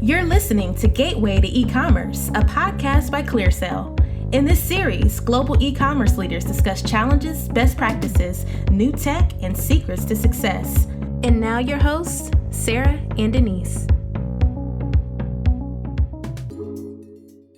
You're listening to Gateway to E-commerce, a podcast by ClearSale. In this series, global e-commerce leaders discuss challenges, best practices, new tech, and secrets to success. And now your hosts, Sarah and Denise.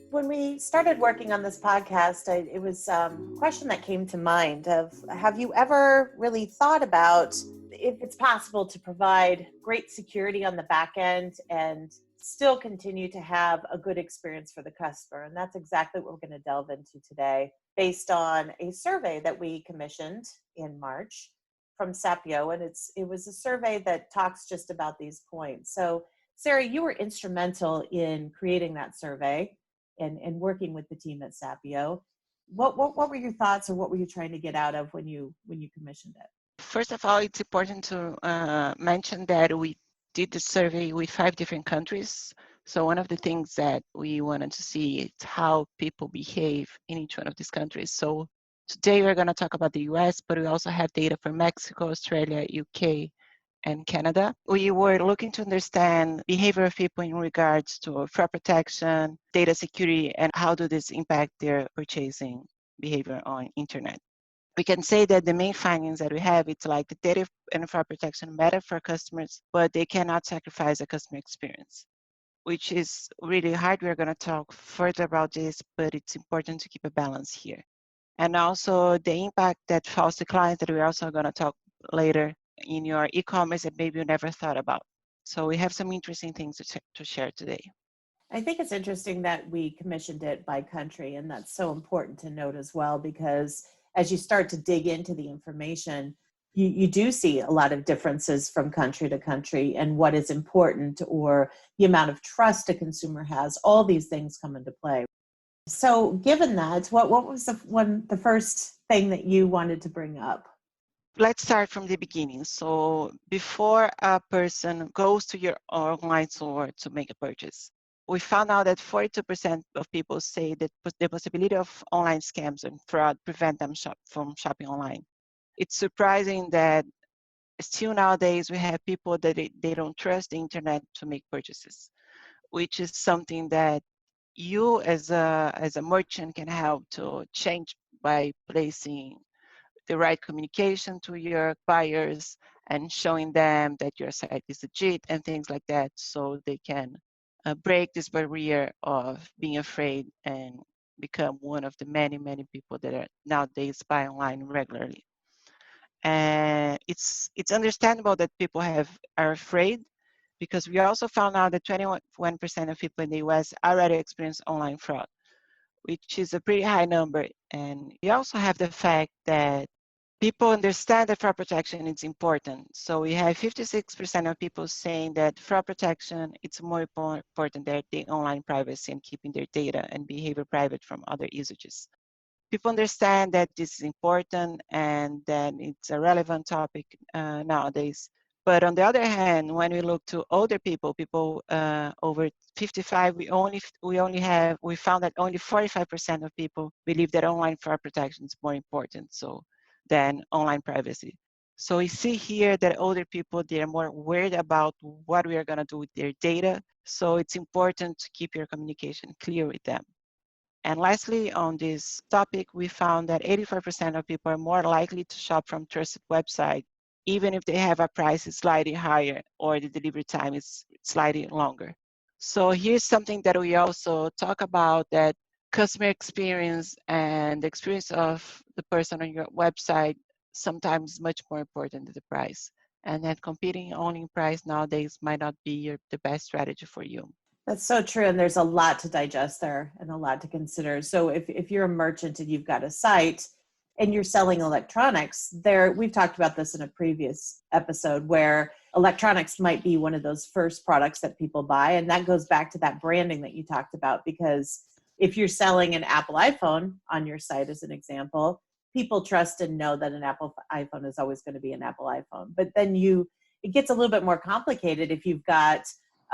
When we started working on this podcast, it was a question that came to mind of, have you ever really thought about if it's possible to provide great security on the back end and still continue to have a good experience for the customer? And that's exactly what we're going to delve into today, based on a survey that we commissioned in March from Sapio. And it was a survey that talks just about these points. So Sarah, you were instrumental in creating that survey and working with the team at Sapio. What were your thoughts, or what were you trying to get out of when you commissioned it? First of all, it's important to mention that we did the survey with 5 different countries. So one of the things that we wanted to see is how people behave in each one of these countries. So today we're going to talk about the US, but we also have data for Mexico, Australia, UK, and Canada. We were looking to understand behavior of people in regards to fraud protection, data security, and how do this impact their purchasing behavior on internet. We can say that the main findings that we have, it's like the data and fraud protection matter for customers, but they cannot sacrifice the customer experience, which is really hard. We're going to talk further about this, but it's important to keep a balance here. And also the impact that falls to clients that we're also going to talk later in your e-commerce that maybe you never thought about. So we have some interesting things to share today. I think it's interesting that we commissioned it by country, and that's so important to note as well, because as you start to dig into the information, you do see a lot of differences from country to country and what is important, or the amount of trust a consumer has. All these things come into play. So given that, what was the first thing that you wanted to bring up? Let's start from the beginning. So before a person goes to your online store to make a purchase, we found out that 42% of people say that the possibility of online scams and fraud prevent them from shopping online. It's surprising that still nowadays we have people that they don't trust the internet to make purchases, which is something that you as a merchant can help to change by placing the right communication to your buyers and showing them that your site is legit and things like that, so they can break this barrier of being afraid and become one of the many people that are nowadays buy online regularly. And it's understandable that people are afraid, because we also found out that 21% of people in the US already experience online fraud, which is a pretty high number. And we also have the fact that people understand that fraud protection is important. So we have 56% of people saying that fraud protection is more important than the online privacy and keeping their data and behavior private from other usages. People understand that this is important and that it's a relevant topic nowadays. But on the other hand, when we look to older people over 55, we found that only 45% of people believe that online fraud protection is more important than online privacy. So we see here that older people, they're more worried about what we are going to do with their data. So it's important to keep your communication clear with them. And lastly, on this topic, we found that 84% of people are more likely to shop from trusted websites, even if they have a price slightly higher or the delivery time is slightly longer. So here's something that we also talk about, that customer experience and the experience of the person on your website sometimes is much more important than the price. And that competing only in price nowadays might not be the best strategy for you. That's so true. And there's a lot to digest there and a lot to consider. So if you're a merchant and you've got a site and you're selling electronics, we've talked about this in a previous episode, where electronics might be one of those first products that people buy. And that goes back to that branding that you talked about, because if you're selling an Apple iPhone on your site, as an example, people trust and know that an Apple iPhone is always going to be an Apple iPhone. But then it gets a little bit more complicated if you've got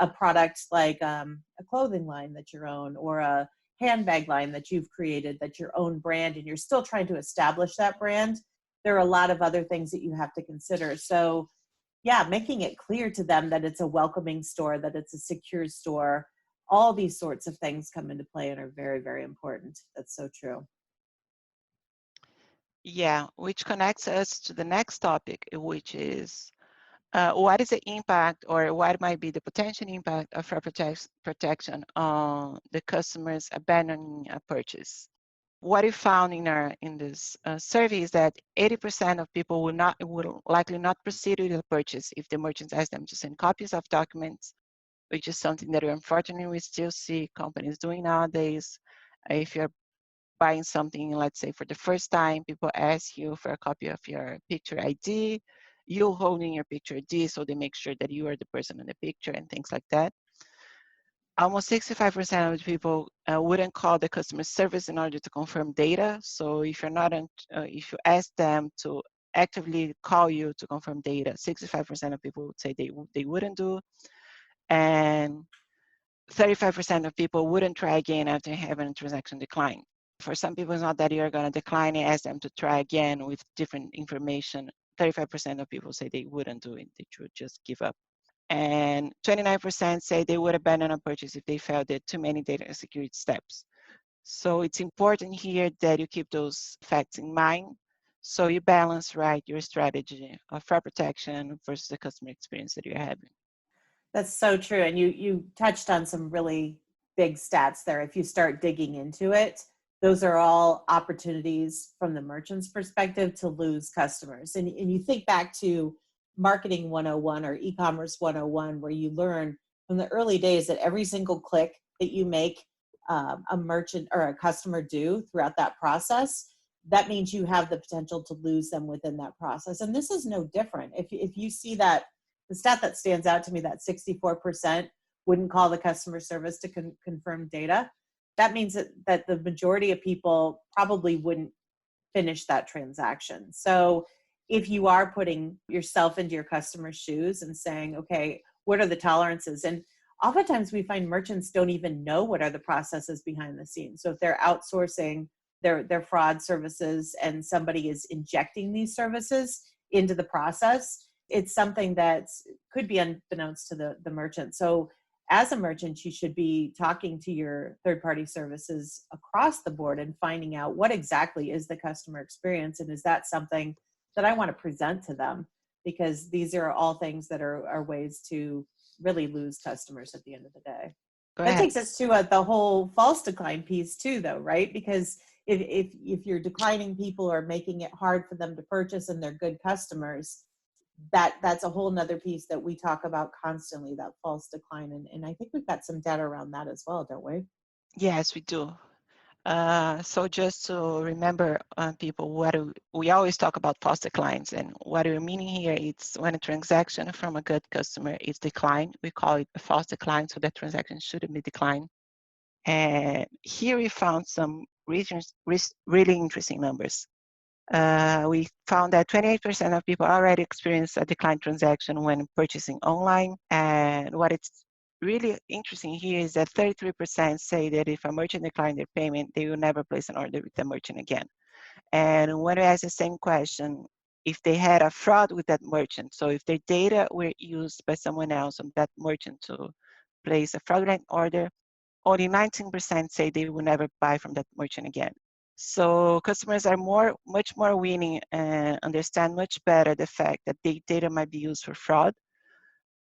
a product like a clothing line that you own, or a handbag line that you've created, that's your own brand, and you're still trying to establish that brand. There are a lot of other things that you have to consider. So Yeah, making it clear to them that it's a welcoming store, that it's a secure store. All these sorts of things come into play and are very, very important. That's so true. Yeah, which connects us to the next topic, which is what is the impact or what might be the potential impact of fraud protection on the customers abandoning a purchase? What we found in this survey is that 80% of people will likely not proceed with the purchase if the merchants ask them to send copies of documents, which is something that unfortunately we still see companies doing nowadays. If you're buying something, let's say for the first time, people ask you for a copy of your picture ID, you holding your picture ID, so they make sure that you are the person in the picture and things like that. Almost 65% of the people wouldn't call the customer service in order to confirm data. So if you're not, if you ask them to actively call you to confirm data, 65% of people would say they wouldn't do, and 35% of people wouldn't try again after having a transaction decline. For some people, it's not that you're going to decline and ask them to try again with different information. 35% of people say they wouldn't do it, they would just give up. And 29% say they would abandon a purchase if they felt there too many data security steps. So it's important here that you keep those facts in mind so you balance right your strategy of fraud protection versus the customer experience that you're having. That's so true. And you touched on some really big stats there. If you start digging into it, those are all opportunities from the merchant's perspective to lose customers. And you think back to marketing 101 or e-commerce 101, where you learn from the early days that every single click that you make a merchant or a customer do throughout that process, that means you have the potential to lose them within that process. And this is no different. If you see that, the stat that stands out to me, that 64% wouldn't call the customer service to confirm data, that means that the majority of people probably wouldn't finish that transaction. So if you are putting yourself into your customer's shoes and saying, okay, what are the tolerances? And oftentimes we find merchants don't even know what are the processes behind the scenes. So if they're outsourcing their fraud services and somebody is injecting these services into the process, it's something that could be unbeknownst to the merchant. So as a merchant, you should be talking to your third-party services across the board and finding out what exactly is the customer experience, and is that something that I want to present to them? Because these are all things that are ways to really lose customers at the end of the day. That takes us to the whole false decline piece too, though, right? Because if you're declining people or making it hard for them to purchase and they're good customers, that's a whole nother piece that we talk about constantly, that false decline. And I think we've got some data around that as well, don't we? Yes, we do. So just to remember, people, we always talk about false declines, and what we're meaning here is when a transaction from a good customer is declined, we call it a false decline, so that transaction shouldn't be declined. And here we found some really interesting numbers. We found that 28% of people already experienced a declined transaction when purchasing online. And what it's really interesting here is that 33% say that if a merchant declined their payment, they will never place an order with the merchant again. And when we ask the same question, if they had a fraud with that merchant, so if their data were used by someone else on that merchant to place a fraudulent order, only 19% say they will never buy from that merchant again. So customers are much more willing and understand much better the fact that their data might be used for fraud,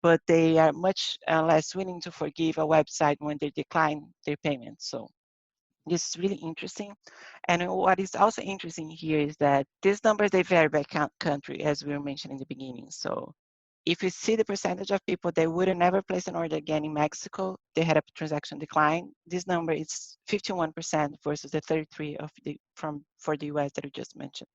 but they are much less willing to forgive a website when they decline their payment. So this is really interesting. And what is also interesting here is that these numbers, they vary by country, as we were mentioning in the beginning. So if you see the percentage of people that would never place an order again in Mexico, they had a transaction decline. This number is 51% versus the 33 for the US that we just mentioned.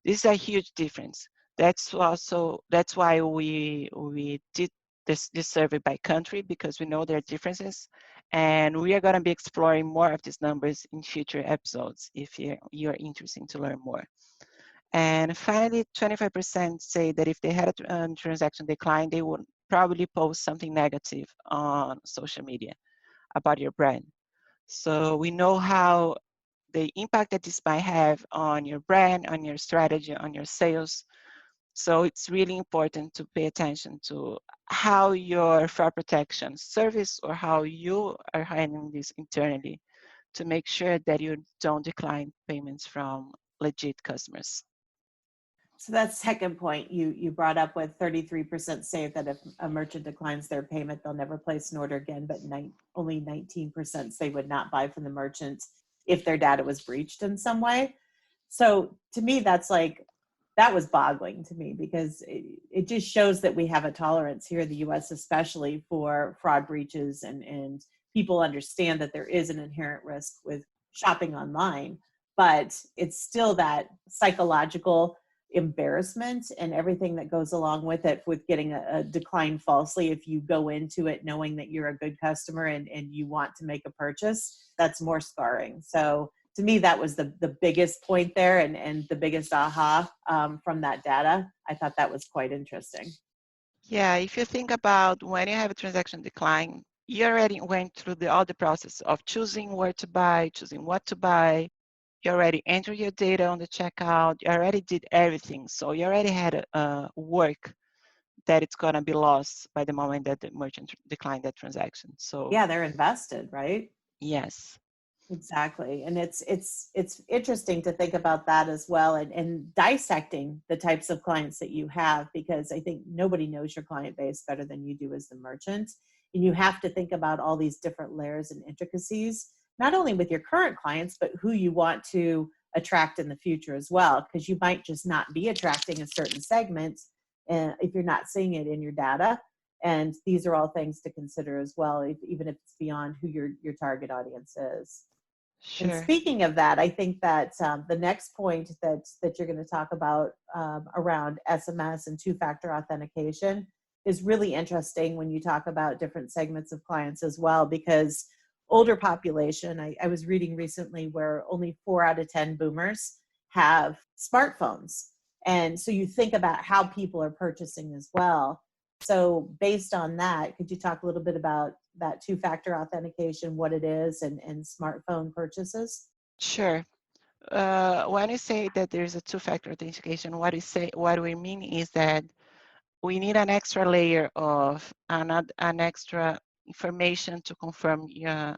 This is a huge difference. That's why we did this survey by country, because we know there are differences, and we are going to be exploring more of these numbers in future episodes if you're interested to learn more. And finally, 25% say that if they had a transaction decline, they would probably post something negative on social media about your brand. So we know how the impact that this might have on your brand, on your strategy, on your sales. So it's really important to pay attention to how your fraud protection service or how you are handling this internally to make sure that you don't decline payments from legit customers. So that second point you brought up with 33% say that if a merchant declines their payment, they'll never place an order again, but only 19% say would not buy from the merchant if their data was breached in some way. So to me, that's like, that was boggling to me because it just shows that we have a tolerance here in the US, especially for fraud breaches, and people understand that there is an inherent risk with shopping online, but it's still that psychological embarrassment and everything that goes along with it, with getting a decline falsely. If you go into it knowing that you're a good customer and you want to make a purchase, that's more scarring. So to me, that was the biggest point there, and the biggest aha from that data. I thought that was quite interesting. Yeah, if you think about when you have a transaction decline, you already went through all the process of choosing where to buy, choosing what to buy. You already entered your data on the checkout. You already did everything. So you already had work that it's going to be lost by the moment that the merchant declined that transaction. So Yeah, they're invested, right? yes. Exactly. And it's interesting to think about that as well, and dissecting the types of clients that you have, because I think nobody knows your client base better than you do as the merchant. And you have to think about all these different layers and intricacies, not only with your current clients, but who you want to attract in the future as well, because you might just not be attracting a certain segment if you're not seeing it in your data. And these are all things to consider as well, even if it's beyond who your target audience is. And Sure. speaking of that, I think that the next point that you're going to talk about around SMS and two-factor authentication is really interesting when you talk about different segments of clients as well, because older population, I was reading recently where only 4 out of 10 boomers have smartphones. And so you think about how people are purchasing as well. So based on that, could you talk a little bit about that two-factor authentication, what it is, and smartphone purchases? Sure. When you say that there's a two-factor authentication, what we mean is that we need an extra layer of an extra information to confirm your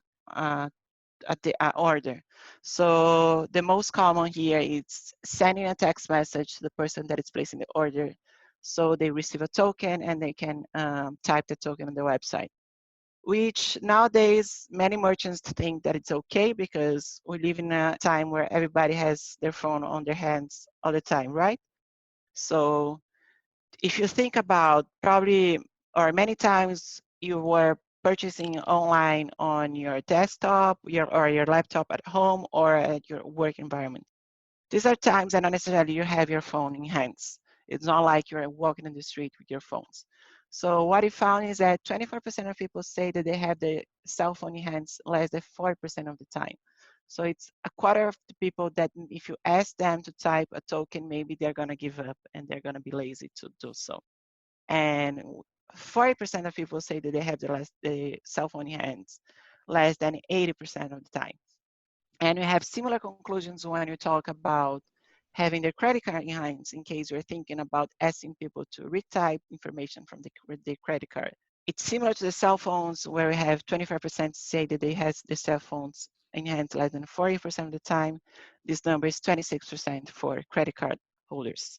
the order. So the most common here is sending a text message to the person that is placing the order, so they receive a token and they can type the token on the website. Which nowadays many merchants think that it's okay because we live in a time where everybody has their phone on their hands all the time, right? So if you think about probably, or many times you were purchasing online on your desktop or your laptop at home or at your work environment. These are times that not necessarily you have your phone in hands. It's not like you're walking in the street with your phones. So what we found is that 24% of people say that they have the cell phone in hands less than 4% of the time. So it's a quarter of the people that if you ask them to type a token, maybe they're gonna give up and they're gonna be lazy to do so. And 40% of people say that they have the cell phone in hands less than 80% of the time. And we have similar conclusions when you talk about having the credit card in hands in case you're thinking about asking people to retype information from the credit card. It's similar to the cell phones where we have 25% say that they have the cell phones in hands less than 40% of the time. This number is 26% for credit card holders.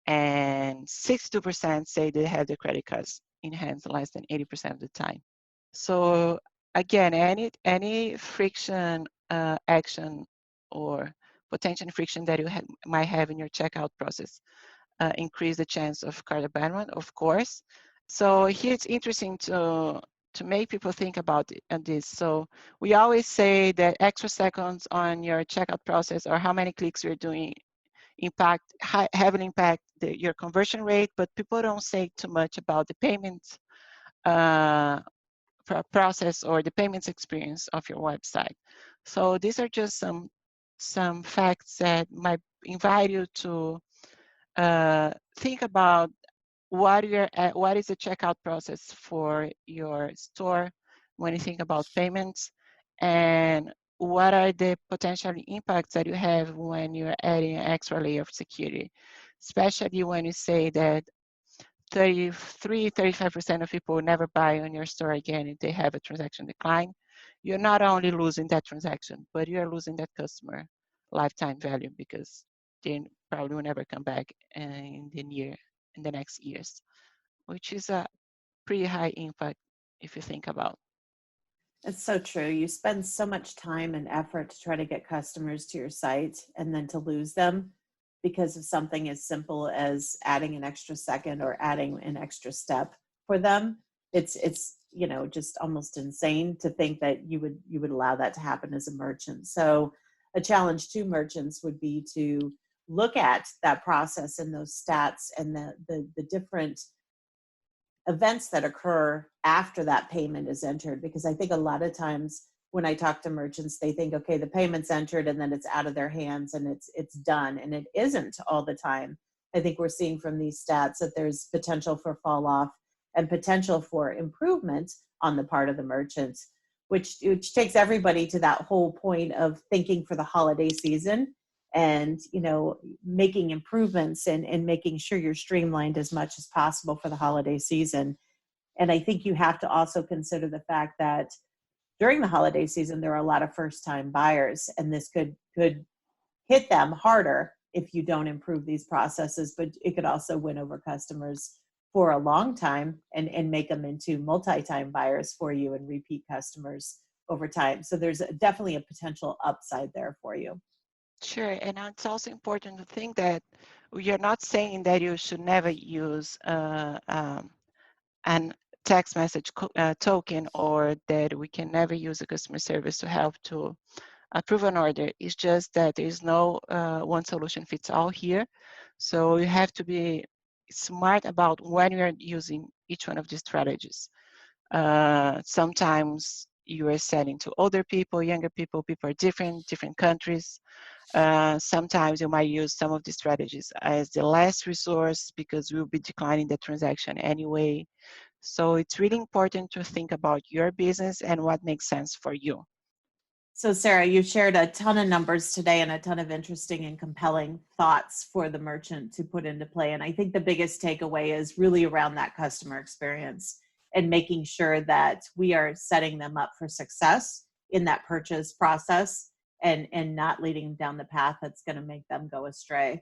And 62% say they have the credit cards in hands less than 80% of the time. So again, any friction action or potential friction that you might have in your checkout process increase the chance of card abandonment, of course. So here it's interesting to make people think about this. So we always say that extra seconds on your checkout process or how many clicks you're doing heavily impact your conversion rate, but people don't say too much about the payments uh, process or the payments experience of your website. So these are just some facts that might invite you to think about what is the checkout process for your store when you think about payments, and what are the potential impacts that you have when you're adding an extra layer of security. especially when you say that 35% of people never buy on your store again if they have a transaction decline. You're not only losing that transaction, but you're losing that customer lifetime value because they probably will never come back in the next years, which is a pretty high impact if you think about. It's so true. You spend so much time and effort to try to get customers to your site and then to lose them because of something as simple as adding an extra second or adding an extra step for them. It's just almost insane to think that you would allow that to happen as a merchant. So a challenge to merchants would be to look at that process and those stats and the different events that occur after that payment is entered. Because I think a lot of times when I talk to merchants, they think, okay, the payment's entered and then it's out of their hands and it's done. And it isn't all the time. I think we're seeing from these stats that there's potential for fall off and potential for improvement on the part of the merchant, which takes everybody to that whole point of thinking for the holiday season and making improvements and making sure you're streamlined as much as possible for the holiday season. And I think you have to also consider the fact that during the holiday season there are a lot of first-time buyers, and this could hit them harder if you don't improve these processes, but it could also win over customers for a long time and make them into multi-time buyers for you and repeat customers over time. So there's definitely a potential upside there for you. Sure, and it's also important to think that we are not saying that you should never use an text message token, or that we can never use a customer service to help to approve an order. It's just that there is no one solution fits all here. So you have to be smart about when you are using each one of these strategies. Sometimes you are selling to older people, younger people, people are different countries. Sometimes you might use some of these strategies as the last resource because we'll be declining the transaction anyway. So it's really important to think about your business and what makes sense for you. So Sarah, you shared a ton of numbers today and a ton of interesting and compelling thoughts for the merchant to put into play. And I think the biggest takeaway is really around that customer experience and making sure that we are setting them up for success in that purchase process and not leading them down the path that's going to make them go astray.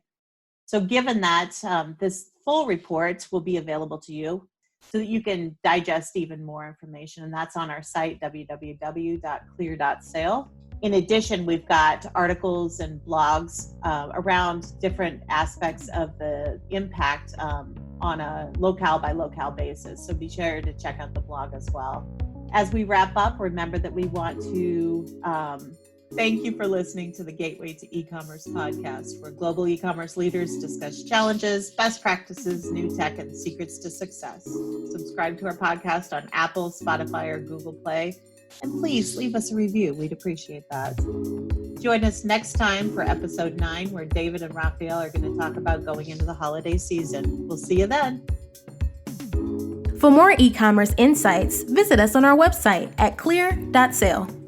So given that, this full report will be available to you so that you can digest even more information. And that's on our site, www.clear.sale. In addition, we've got articles and blogs around different aspects of the impact on a locale by locale basis. So be sure to check out the blog as well. As we wrap up, remember that we want to thank you for listening to the Gateway to E-commerce podcast, where global e-commerce leaders discuss challenges, best practices, new tech, and secrets to success. Subscribe to our podcast on Apple, Spotify, or Google Play, and please leave us a review. We'd appreciate that. Join us next time for episode 9, where David and Raphael are going to talk about going into the holiday season. We'll see you then. For more e-commerce insights, visit us on our website at clear.sale.